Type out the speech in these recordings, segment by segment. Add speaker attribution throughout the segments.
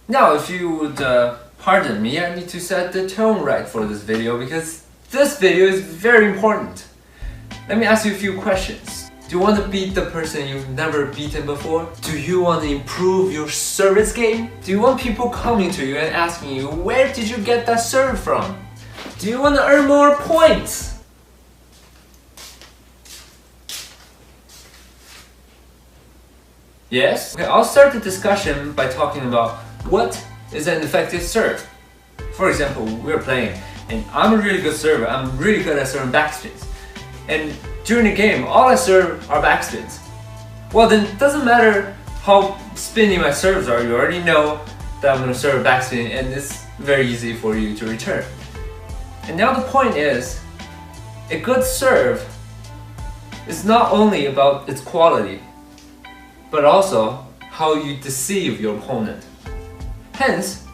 Speaker 1: Now, if you would pardon me, I need to set the tone right for this video because this video is very important. Let me ask you a few questions. Do you want to beat the person you've never beaten before? Do you want to improve your service game? Do you want people coming to you and asking you, where did you get that serve from? Do you want to earn more points? Yes? Okay, I'll start the discussion by talking about what is an effective serve. For example, we're playing and I'm a really good server. I'm really good at serving backspins. And during the game, all I serve are backspins. Well, then it doesn't matter how spinny my serves are. You already know that I'm going to serve a backspin and it's very easy for you to return. And now the point is, a good serve is not only about its quality, but also how you deceive your opponent. Hence,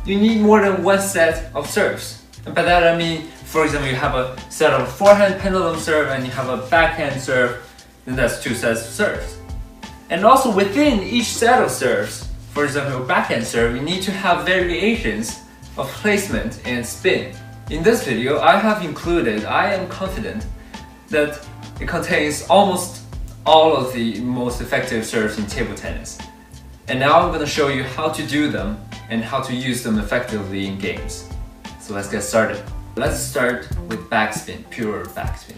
Speaker 1: you need more than one set of serves. And by that I mean, for example, you have a set of forehand pendulum serve and you have a backhand serve, then that's two sets of serves. And also within each set of serves, for example, a backhand serve, you need to have variations of placement and spin. In this video, I have included, I am confident, that it contains almost all of the most effective serves in table tennis. And now I'm going to show you how to do them and how to use them effectively in games. So let's get started. Let's start with backspin, pure backspin.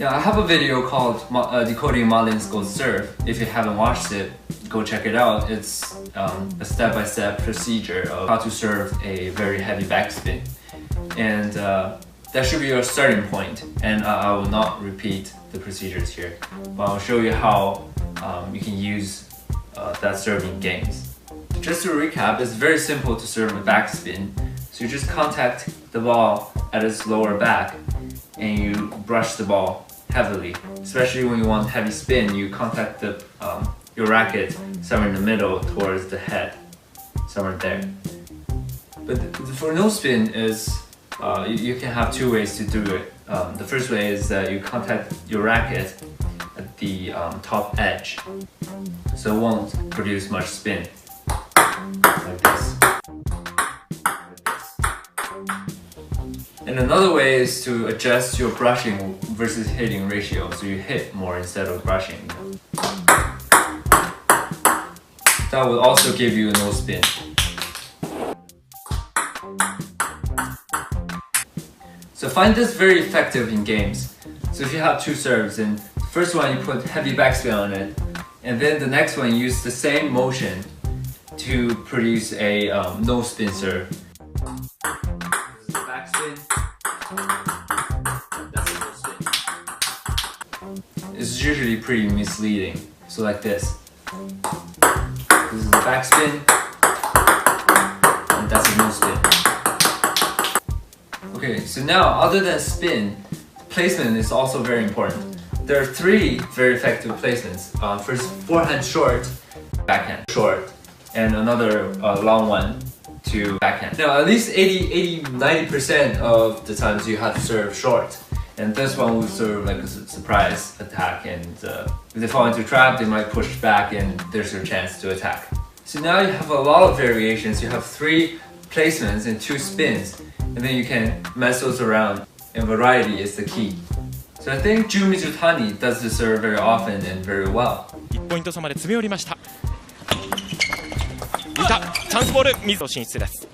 Speaker 1: Now I have a video called Decoding Ma Lin's Gold Serve. If you haven't watched it, go check it out. It's a step-by-step procedure of how to serve a very heavy backspin. And that should be your starting point. And I will not repeat the procedures here, but I'll show you how you can use that serve in games. Just to recap, it's very simple to serve a backspin. So you just contact the ball at its lower back and you brush the ball heavily. Especially when you want heavy spin, you contact the, your racket somewhere in the middle towards the head, somewhere there. But for no spin is, you can have two ways to do it. The first way is that you contact your racket at the top edge, so it won't produce much spin, like this. And another way is to adjust your brushing versus hitting ratio, so you hit more instead of brushing. That will also give you a no spin. So find this very effective in games. So if you have two serves, and the first one you put heavy backspin on it, and then the next one you use the same motion to produce a no spin serve. This is the backspin. That's a no spin. It's usually pretty misleading. So like this. This is the backspin, and that's a no spin. Okay, so now other than spin, placement is also very important. There are three very effective placements. First, forehand short, backhand short, and another long one to backhand. Now at least 90% of the times you have to serve short. And this one will serve like a surprise attack, and if they fall into trap, they might push back and there's your chance to attack. So now you have a lot of variations. You have three placements and two spins, and then you can mess those around, and variety is the key. So I think Ju Mizutani does this serve very often and very well.
Speaker 2: 1ポイント差まで詰め寄りました。いた、チャンスボール、水野進出です。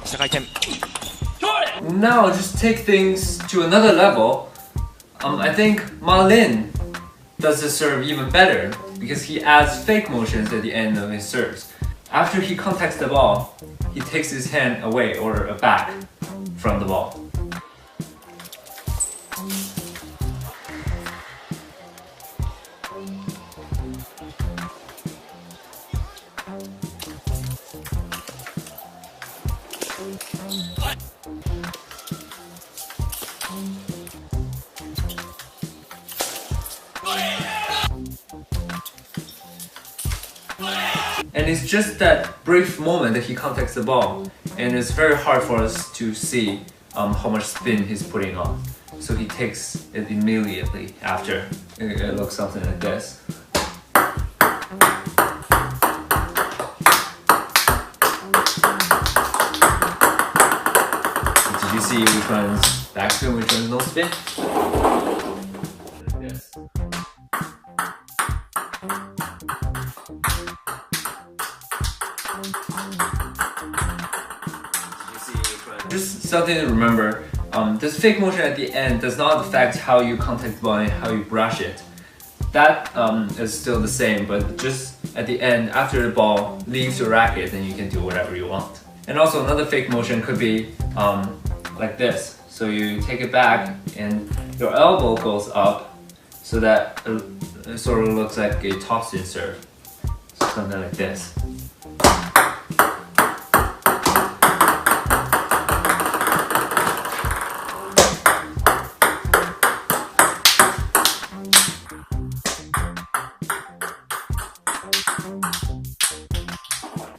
Speaker 2: 下回転。
Speaker 1: Now just take things to another level. I think Ma Lin does the serve even better because he adds fake motions at the end of his serves. After he contacts the ball, he takes his hand away or back from the ball. And it's just that brief moment that he contacts the ball, and it's very hard for us to see how much spin he's putting on. So he takes it immediately after. It looks something like this. see which one's backspin, which one's no spin. Yes. Just something to remember, this fake motion at the end does not affect how you contact the ball and how you brush it. That is still the same, but just at the end, after the ball leaves your racket, then you can do whatever you want. And also another fake motion could be like this. So you take it back and your elbow goes up so that it sort of looks like a toss-in serve. So something like this.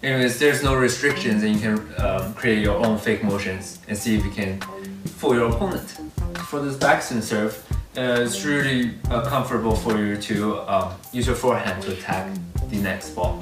Speaker 1: Anyways, there's no restrictions and you can create your own fake motions and see if you can fool your opponent. For this backspin serve, it's really comfortable for you to use your forehand to attack the next ball.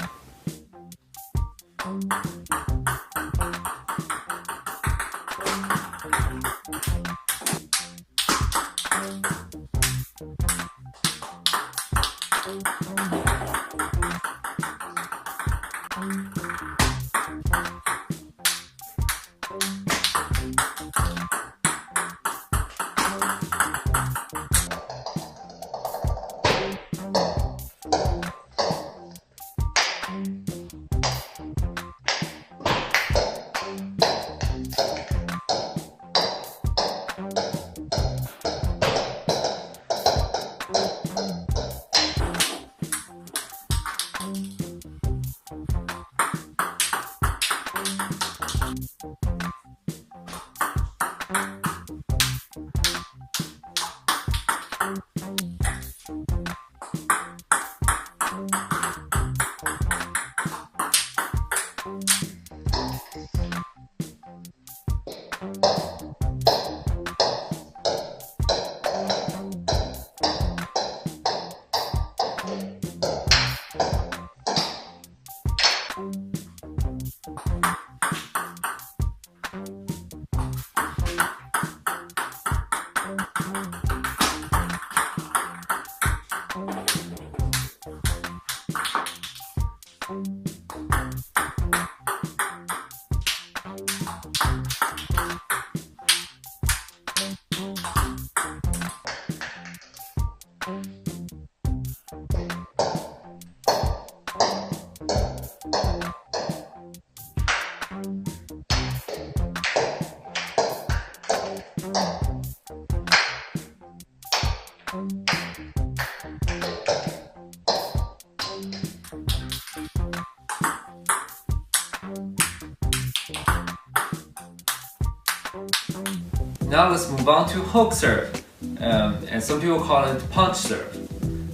Speaker 1: Now let's move on to hook serve, and some people call it punch serve.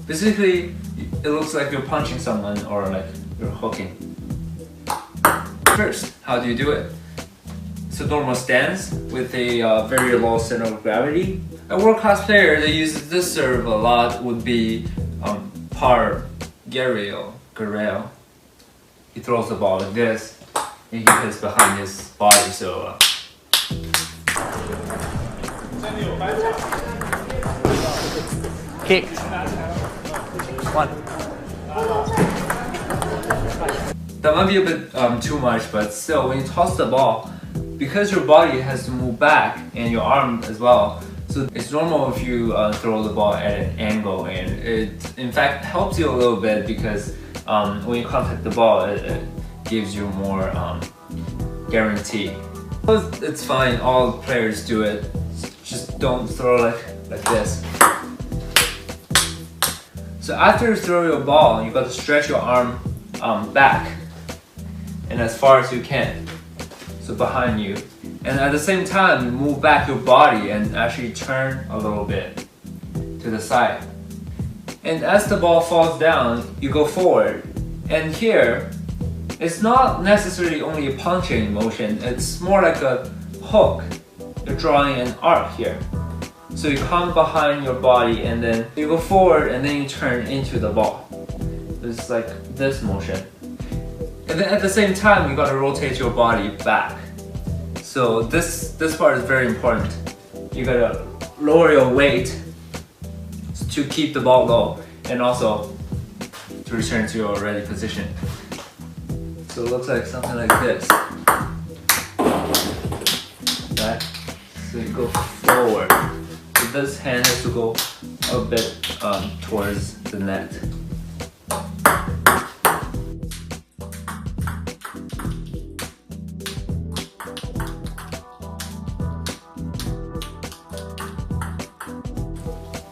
Speaker 1: Basically, it looks like you're punching someone or like you're hooking. First, how do you do it? It's a normal stance with a very low center of gravity. A world-class player that uses this serve a lot would be Guerrero. He throws the ball like this, and he hits behind his body, so kicked. One. That might be a bit too much, but still, when you toss the ball, because your body has to move back and your arm as well, so it's normal if you throw the ball at an angle, and it in fact helps you a little bit because when you contact the ball, it gives you more guarantee. It's fine, all players do it, just don't throw like this. So after you throw your ball, you got to stretch your arm back and as far as you can, so behind you. And at the same time, you move back your body and actually turn a little bit to the side. And as the ball falls down, you go forward. And here, it's not necessarily only a punching motion, it's more like a hook. You're drawing an arc here. So you come behind your body and then you go forward and then you turn into the ball. It's like this motion. And then at the same time, you gotta rotate your body back. So this part is very important. You gotta lower your weight to keep the ball low and also to return to your ready position. So it looks like something like this. Right? So you go forward. So this hand has to go a bit towards the net.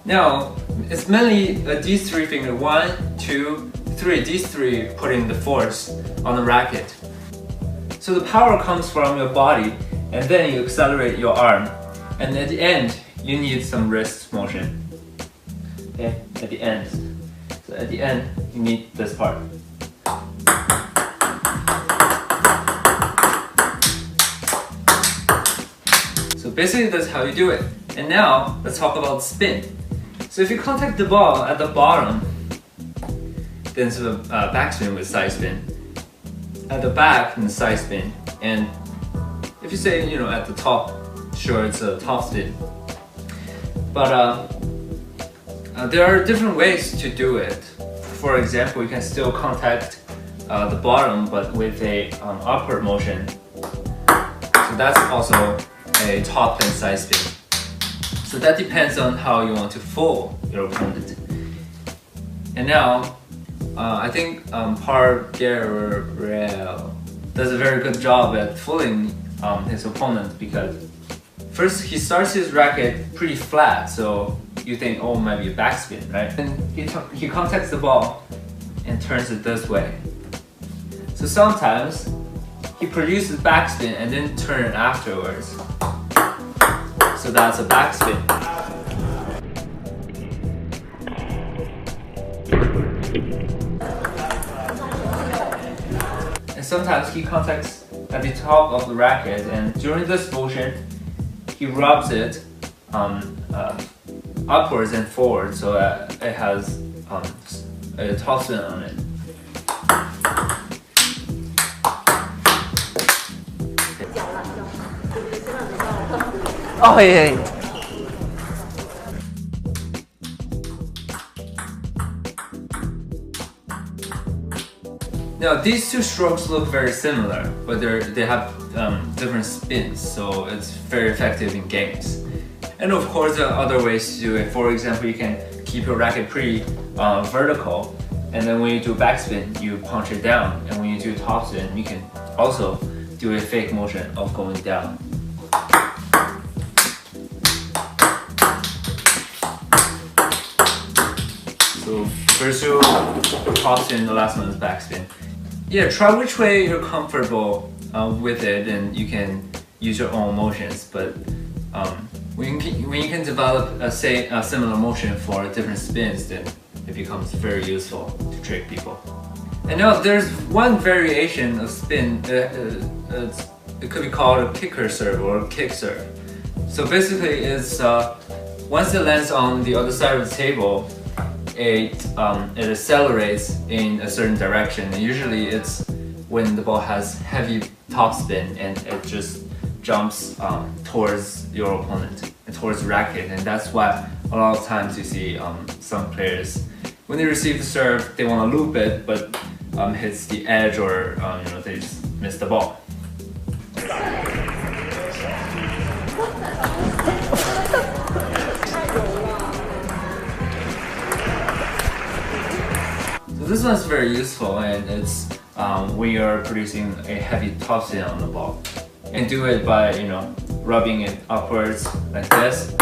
Speaker 1: Now, it's mainly these three fingers, 1, 2, 3, these three putting the force on the racket. So the power comes from your body and then you accelerate your arm. And at the end, you need some wrist motion. Okay, at the end. So at the end, you need this part. So basically that's how you do it. And now, let's talk about spin. So if you contact the ball at the bottom, then it's a backspin with side spin. At the back, then side spin. And if you say, at the top, sure, it's a top spin. But there are different ways to do it. For example, you can still contact the bottom, but with a upward motion. So that's also a top and side spin. So that depends on how you want to fool your opponent. And now, I think Gabriel does a very good job at fooling his opponent, because first he starts his racket pretty flat, so you think, oh, might be a backspin, right? And he contacts the ball and turns it this way. So sometimes he produces backspin and then turn it afterwards. So that's a backspin. And sometimes he contacts at the top of the racket, and during this motion, he rubs it upwards and forwards, so that it has a topspin on it.
Speaker 3: Oh yeah.
Speaker 1: Now these two strokes look very similar, but they have different spins, so it's very effective in games. And of course there are other ways to do it. For example, you can keep your racket pretty vertical, and then when you do backspin, you punch it down. And when you do topspin, you can also do a fake motion of going down. So first you topspin, the last one is backspin. Yeah, try which way you're comfortable with it, and you can use your own motions. But when you can develop a similar motion for different spins, then it becomes very useful to trick people. And now there's one variation of spin. It could be called a kicker serve or a kick serve. So basically, it's once it lands on the other side of the table, it accelerates in a certain direction, and usually it's when the ball has heavy topspin and it just jumps towards your opponent and towards the racket. And that's why a lot of times you see some players, when they receive the serve, they want to loop it, but hits the edge, or they just miss the ball. This one's very useful, and it's when you're producing a heavy topspin on the ball. And do it by rubbing it upwards like this,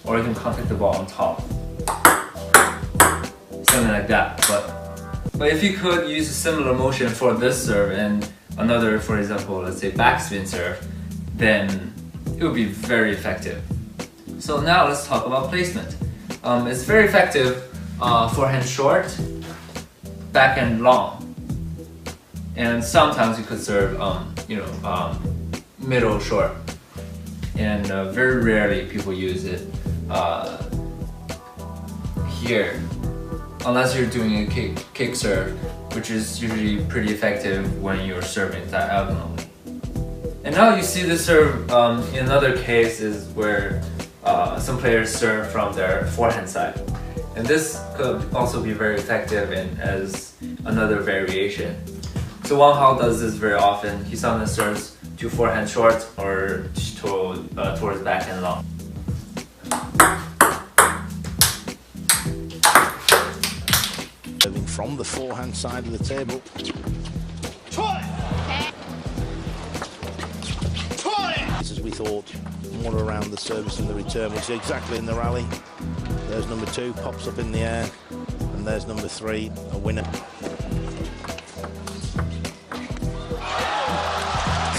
Speaker 1: or you can contact the ball on top, something like that. But if you could use a similar motion for this serve and another, for example, let's say backspin serve, then it would be very effective. So now let's talk about placement. It's very effective forehand short, backhand long, and sometimes you could serve middle short, and very rarely people use it here, unless you're doing a kick serve, which is usually pretty effective when you're serving diagonally. And now you see the serve in another case is where some players serve from their forehand side. And this could also be very effective as another variation. So Wang Hao does this very often. He sometimes serves to forehand short or towards backhand long.
Speaker 4: Serving from the forehand side of the table. As we thought, more around the service and the return, which is exactly in the rally. There's number 2, pops up in the air, and there's number 3, a winner.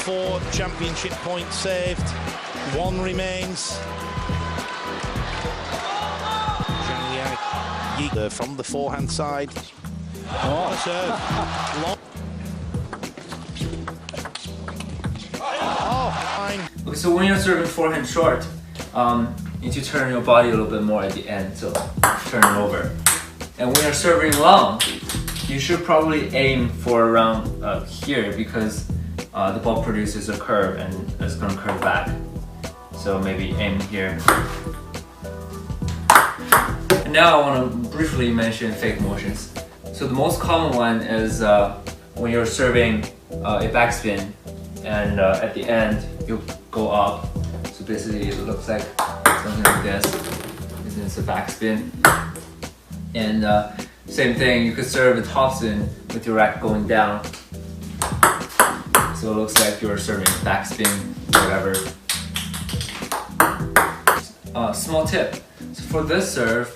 Speaker 4: 4 championship points saved, 1 remains. Zhang Yang from the forehand side. Oh, serve. Long.
Speaker 1: Okay, so when you're serving forehand short, you need to turn your body a little bit more at the end, so turn it over. And when you're serving long, you should probably aim for around here because the ball produces a curve and it's going to curve back. So maybe aim here. And now I want to briefly mention fake motions. So the most common one is when you're serving a backspin and at the end you go up. So basically it looks like something like this. This is a backspin. And same thing, you could serve a topspin with your racket going down. So it looks like you're serving backspin, whatever. Small tip. So for this serve,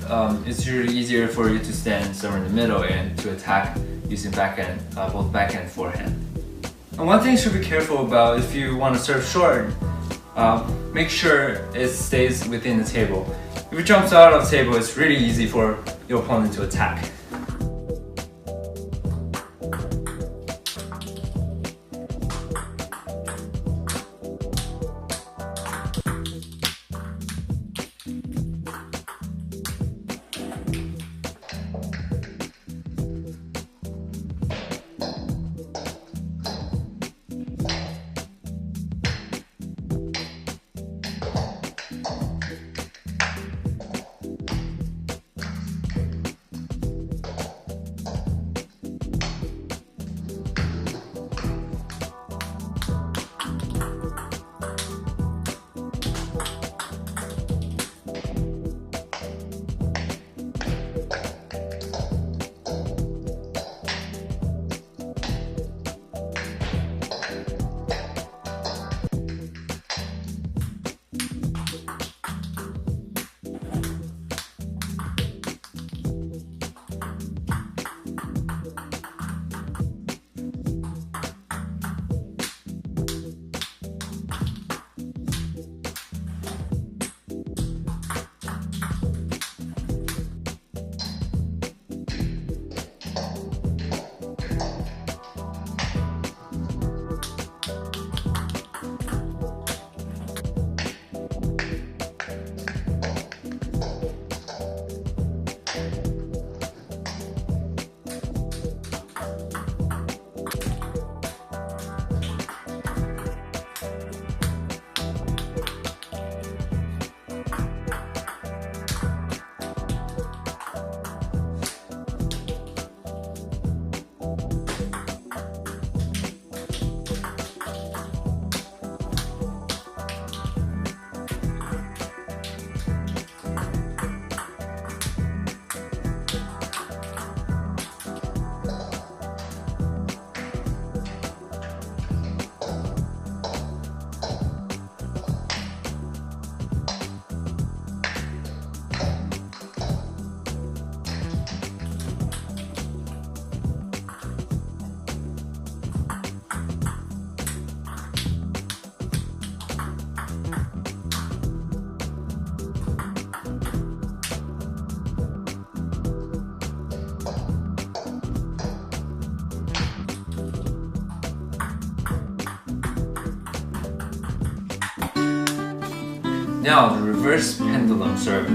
Speaker 1: it's usually easier for you to stand somewhere in the middle and to attack using backhand, both backhand and forehand. And one thing you should be careful about if you want to serve short, make sure it stays within the table. If it jumps out of the table, it's really easy for your opponent to attack. Now the reverse pendulum serve.